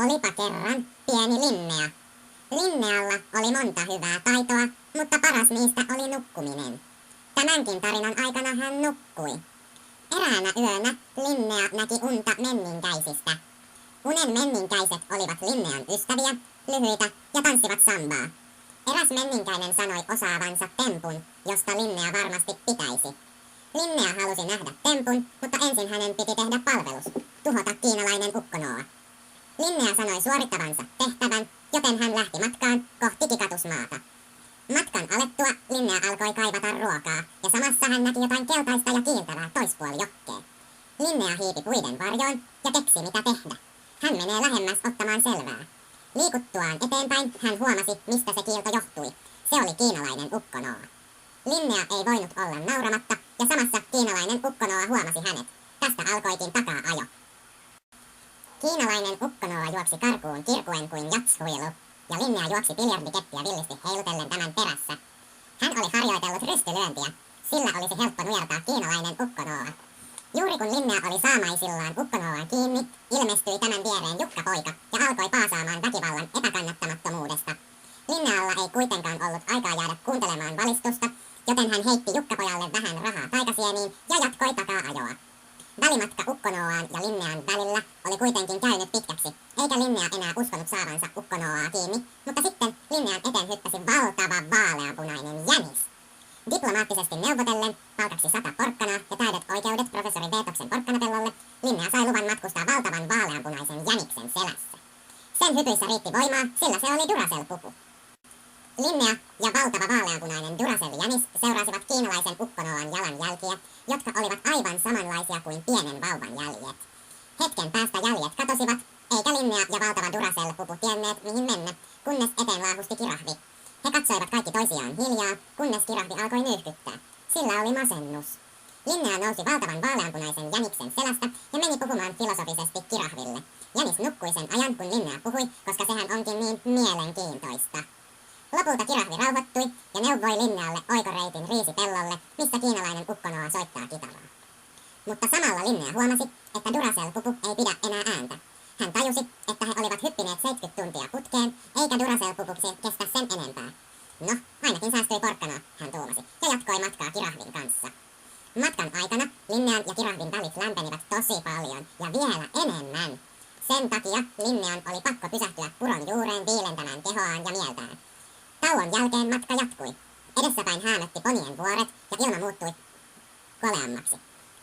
Olipa kerran pieni Linnea. Linnealla oli monta hyvää taitoa, mutta paras niistä oli nukkuminen. Tämänkin tarinan aikana hän nukkui. Eräänä yönä Linnea näki unta menninkäisistä. Unen menninkäiset olivat Linnean ystäviä, lyhyitä ja tanssivat sambaa. Eräs menninkäinen sanoi osaavansa tempun, josta Linnea varmasti pitäisi. Linnea halusi nähdä tempun, mutta ensin hänen piti tehdä palvelus, tuhota kiinalainen ukkonoa. Linnea sanoi suorittavansa tehtävän, joten hän lähti matkaan kohti Kikatusmaata. Matkan alettua Linnea alkoi kaivata ruokaa, ja samassa hän näki jotain keltaista ja kiiltävää toispuolijokkea. Linnea hiipi puiden varjoon ja keksi mitä tehdä. Hän menee lähemmäs ottamaan selvää. Liikuttuaan eteenpäin hän huomasi, mistä se kiilto johtui. Se oli kiinalainen ukkonoa. Linnea ei voinut olla nauramatta, ja samassa kiinalainen ukkonoa huomasi hänet. Tästä alkoikin takaa-ajo. Kiinalainen ukkonoa juoksi karkuun kirkuen kuin jatshuilu, ja Linnea juoksi biljardikeppiä villisti heilutellen tämän perässä. Hän oli harjoitellut rystylyöntiä, sillä olisi helppo nujertaa kiinalainen ukkonoa. Juuri kun Linnea oli saamaisillaan ukkonoaan kiinni, ilmestyi tämän viereen Jukka-poika ja alkoi paasaamaan väkivallan epäkannattamattomuudesta. Linnealla ei kuitenkaan ollut aikaa jäädä kuuntelemaan valistusta, joten hän heitti Jukka-pojalle vähän rahaa taikasieniin ja jatkoi takaa-ajoa. Välimatka ukkonoaan ja Linnean välillä oli kuitenkin käynyt pitkäksi, eikä Linnea enää uskonut saavansa ukkonoaa kiinni, mutta sitten Linnean eteen hyppäsi valtava vaaleanpunainen jänis. Diplomaattisesti neuvotellen, palkaksi 100 porkkanaa ja täydet oikeudet professori Veetoksen porkkanapellolle, Linnea sai luvan matkustaa valtavan vaaleanpunaisen jäniksen selässä. Sen hypyissä riitti voimaa, sillä se oli Duracell-puku. Linnea ja valtava vaaleanpunainen Duracell-jänis seurasivat kiinalaisen ukkonoan jalanjälkiä, jotka olivat aivan samanlaisia kuin pienen vauvan jäljet. Hetken päästä jäljet katosivat, eikä Linnea ja valtava Duracell-puku tienneet mihin mennä, kunnes eteen laahusti kirahvi. He katsoivat kaikki toisiaan hiljaa, kunnes kirahvi alkoi nyyhkyttää. Sillä oli masennus. Linnea nousi valtavan vaaleanpunaisen jäniksen selästä ja meni puhumaan filosofisesti kirahville. Jänis nukkui sen ajan, kun Linnea puhui, koska sehän onkin niin mielenkiintoista. Lopulta kirahvi rauhoittui ja neuvoi Linnealle oikoreitin riisipellolle, missä kiinalainen ukkonoa soittaa kitaraa. Mutta samalla Linnea huomasi, että Duracell-pupu ei pidä enää ääntä. Hän tajusi, että he olivat hyppineet 70 tuntia putkeen, eikä Duracell-pupu kestä sen enempää. No, ainakin säästyi porkkanaa, hän tuumasi, ja jatkoi matkaa kirahvin kanssa. Matkan aikana Linnean ja kirahvin välit lämpenivät tosi paljon, ja vielä enemmän. Sen takia Linnean oli pakko pysähtyä puron juureen viilentämään kehoaan ja mieltään. Tauon jälkeen matka jatkui. Edessäpäin häämötti ponien vuoret ja ilma muuttui koleammaksi.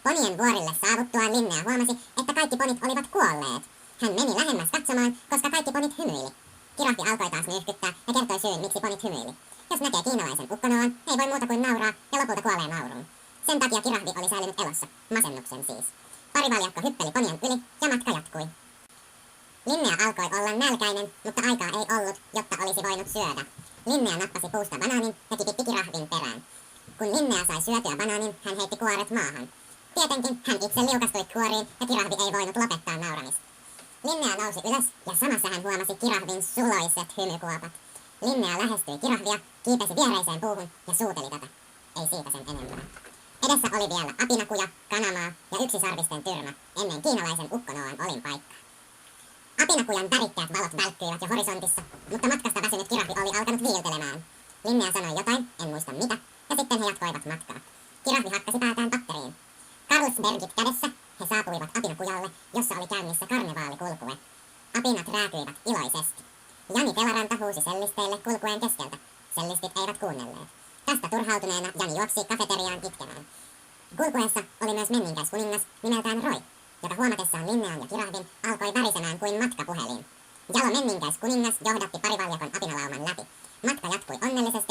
Ponien vuorille saavuttuaan Linnea huomasi, että kaikki ponit olivat kuolleet. Hän meni lähemmäs katsomaan, koska kaikki ponit hymyili. Kirahvi alkoi taas nyyhkyttää ja kertoi syyn, miksi ponit hymyili. Jos näkee kiinalaisen ukkonoan, ei voi muuta kuin nauraa ja lopulta kuolee nauruun. Sen takia kirahvi oli säilynyt elossa, masennuksen siis. Parivaljakko hyppeli ponien yli ja matka jatkui. Linnea alkoi olla nälkäinen, mutta aikaa ei ollut, jotta olisi voinut syödä. Linnea nappasi puusta banaanin ja kipitti kirahvin perään. Kun Linnea sai syötyä banaanin, hän heitti kuoret maahan. Tietenkin hän itse liukastui kuoriin ja kirahvi ei voinut lopettaa nauramista. Linnea nousi ylös ja samassa hän huomasi kirahvin suloiset hymykuopat. Linnea lähestyi kirahvia, kiipesi viereiseen puuhun ja suuteli tätä. Ei siitä sen enempää. Edessä oli vielä apinakuja, kanamaa ja yksisarvisten tyrmä ennen kiinalaisen ukkonoan olinpaikkaa. Apinakujan värikkäät valot välkkyivät jo horisontissa, mutta matkasta väsynyt kirahvi oli alkanut viiltelemään. Linnea sanoi jotain, en muista mitä, ja sitten he jatkoivat matkaa. Kirahvi hakkasi päätään patteriin. Carlsbergit kädessä he saapuivat apinakujalle, jossa oli käynnissä karnevaalikulkue. Apinat rääkyivät iloisesti. Jani Telaranta huusi sellisteille kulkueen keskeltä. Sellistit eivät kuunnelleet. Tästä turhautuneena Jani juoksi kafeteriaan itkemään. Kulkuessa oli myös menninkäiskuningas nimeltään Roy, joka huomatessaan Linnean ja kirahvin alkoi värisemään kuin matkapuhelin. Jalo menninkäiskuningas johdatti parivaljakon apinalauman läpi. Matka jatkui onnellisesti